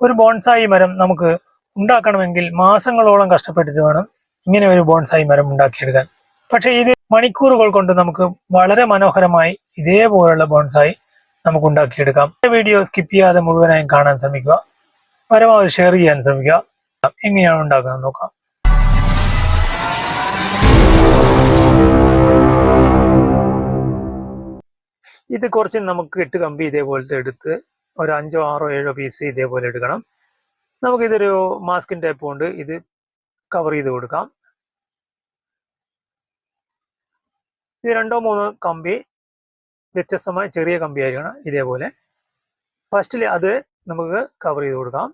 ഒരു ബോൺസായി മരം നമുക്ക് ഉണ്ടാക്കണമെങ്കിൽ മാസങ്ങളോളം കഷ്ടപ്പെട്ടിട്ട് വേണം ഇങ്ങനെ ഒരു ബോൺസായി മരം ഉണ്ടാക്കിയെടുക്കാൻ. പക്ഷെ ഇത് മണിക്കൂറുകൾ കൊണ്ട് നമുക്ക് വളരെ മനോഹരമായി ഇതേപോലുള്ള ബോൺസായി നമുക്ക് ഉണ്ടാക്കിയെടുക്കാം. വീഡിയോ സ്കിപ്പ് ചെയ്യാതെ മുഴുവനായും കാണാൻ ശ്രമിക്കുക, പരമാവധി ഷെയർ ചെയ്യാൻ ശ്രമിക്കുക. എങ്ങനെയാണ് ഉണ്ടാക്കുന്നത് നോക്കാം. ഇത് കുറച്ച് നമുക്ക് 8 കമ്പി ഇതേപോലത്തെ എടുത്ത് ഒരു 5, 6, 7 പീസ് ഇതേപോലെ എടുക്കണം. നമുക്കിതൊരു മാസ്കിൻ ടേപ്പ് കൊണ്ട് ഇത് കവർ ചെയ്ത് കൊടുക്കാം. ഇത് 2, 3 കമ്പി വ്യത്യസ്തമായ ചെറിയ കമ്പി ആയിരിക്കണം. ഇതേപോലെ ഫസ്റ്റിൽ അത് നമുക്ക് കവർ ചെയ്ത് കൊടുക്കാം.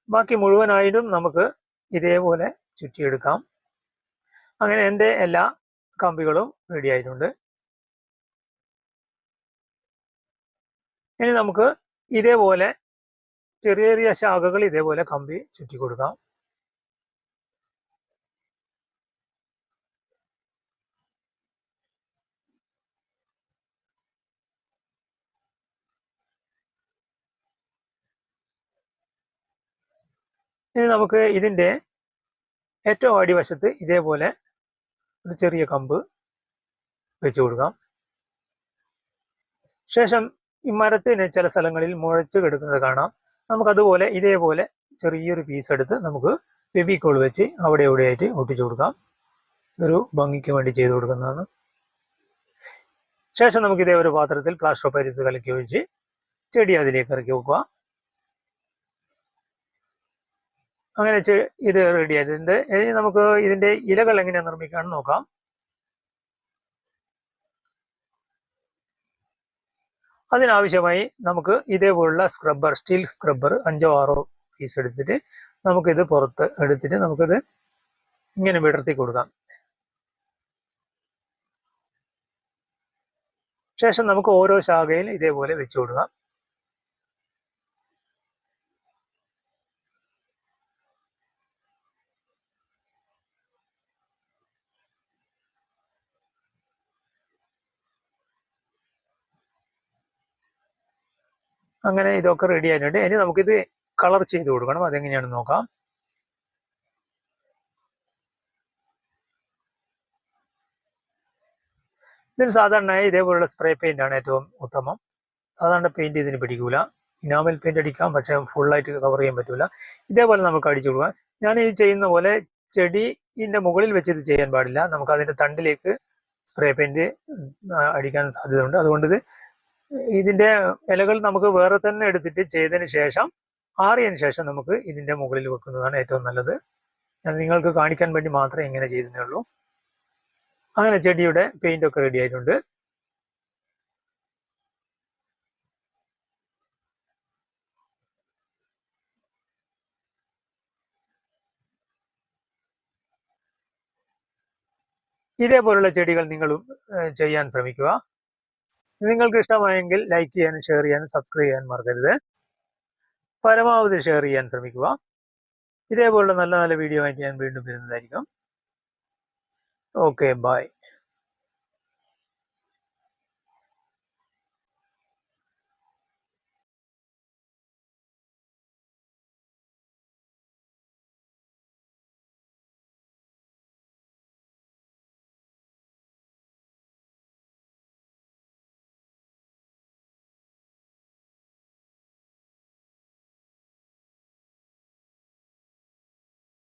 ബാക്കി മുഴുവനായിട്ടും നമുക്ക് ഇതേപോലെ ചുറ്റിയെടുക്കാം. അങ്ങനെ എൻ്റെ എല്ലാ കമ്പികളും റെഡി ആയിട്ടുണ്ട്. ഇനി നമുക്ക് ഇതേപോലെ ചെറിയ ചെറിയ ശാഖകൾ ഇതേപോലെ കമ്പി ചുറ്റി കൊടുക്കാം. ഇനി നമുക്ക് ഇതിൻ്റെ ഏറ്റവും അടിവശത്ത് ഇതേപോലെ ഒരു ചെറിയ കമ്പ് വെച്ച് കൊടുക്കാം. ശേഷം ഈ മരത്തിന് ചില സ്ഥലങ്ങളിൽ മുഴച്ചു കിടക്കുന്നത് കാണാം. നമുക്കതുപോലെ ഇതേപോലെ ചെറിയൊരു പീസ് എടുത്ത് നമുക്ക് ഫെവിക്കോൾ വെച്ച് അവിടെ എവിടെയായിട്ട് ഒട്ടിച്ചു കൊടുക്കാം. ഇതൊരു ഭംഗിക്ക് വേണ്ടി ചെയ്ത് കൊടുക്കുന്നതാണ്. ശേഷം നമുക്ക് ഇതേ ഒരു പാത്രത്തിൽ പ്ലാസ്റ്റർ ഓഫ് പാരീസ് കലക്കി ഒഴിച്ച് ചെടി അതിലേക്ക് ഇറക്കി വെക്കുക. അങ്ങനെ ഇത് റെഡി ആയിട്ടുണ്ട്. ഇനി നമുക്ക് ഇതിന്റെ ഇലകൾ എങ്ങനെയാണ് നിർമ്മിക്കാമെന്ന് നോക്കാം. അതിനാവശ്യമായി നമുക്ക് ഇതേപോലുള്ള സ്ക്രബ്ബർ, സ്റ്റീൽ സ്ക്രബ്ബർ 5, 6 പീസ് എടുത്തിട്ട് നമുക്കിത് പുറത്ത് എടുത്തിട്ട് നമുക്കിത് ഇങ്ങനെ വിടർത്തി കൊടുക്കാം. ശേഷം നമുക്ക് ഓരോ ശാഖയിൽ ഇതേപോലെ വെച്ചു കൊടുക്കാം. അങ്ങനെ ഇതൊക്കെ റെഡി ആയിട്ടുണ്ട്. ഇനി നമുക്കിത് കളർ ചെയ്ത് കൊടുക്കണം. അതെങ്ങനെയാണെന്ന് നോക്കാം. ഇതിന് സാധാരണയായി ഇതേപോലുള്ള സ്പ്രേ പെയിന്റ് ആണ് ഏറ്റവും ഉത്തമം. സാധാരണ പെയിന്റ് ഇതിന് പിടിക്കൂല. ഇനാമൽ പെയിന്റ് അടിക്കാം, പക്ഷെ ഫുള്ളായിട്ട് കവർ ചെയ്യാൻ പറ്റൂല. ഇതേപോലെ നമുക്ക് അടിച്ചു കൊടുക്കാം. ഞാൻ ഈ ചെയ്യുന്ന പോലെ ചെടിന്റെ മുകളിൽ വെച്ച് ഇത് ചെയ്യാൻ പാടില്ല. നമുക്ക് അതിന്റെ തണ്ടിലേക്ക് സ്പ്രേ പെയിന്റ് അടിക്കാൻ സാധ്യതയുണ്ട്. അതുകൊണ്ട് ഇതിന്റെ ഇലകൾ നമുക്ക് വേറെ തന്നെ എടുത്തിട്ട് ചെയ്തതിന് ശേഷം ആറിയതിന് ശേഷം നമുക്ക് ഇതിന്റെ മുകളിൽ വെക്കുന്നതാണ് ഏറ്റവും നല്ലത്. ഞാൻ നിങ്ങൾക്ക് കാണിക്കാൻ വേണ്ടി മാത്രമേ ഇങ്ങനെ ചെയ്തേ ഉള്ളൂ. അങ്ങനെ ചെടിയുടെ പെയിന്റ് ഒക്കെ റെഡി ആയിട്ടുണ്ട്. ഇതേപോലുള്ള ചെടികൾ നിങ്ങളും ചെയ്യാൻ ശ്രമിക്കുക. നിങ്ങൾക്ക് ഇഷ്ടമായെങ്കിൽ ലൈക്ക് ചെയ്യാനും ഷെയർ ചെയ്യാനും സബ്സ്ക്രൈബ് ചെയ്യാനും മറക്കരുത്. പരമാവധി ഷെയർ ചെയ്യാൻ ശ്രമിക്കുക. ഇതേപോലുള്ള നല്ല നല്ല വീഡിയോ ആയിട്ട് ഞാൻ വീണ്ടും വരുന്നതായിരിക്കും. Okay, by.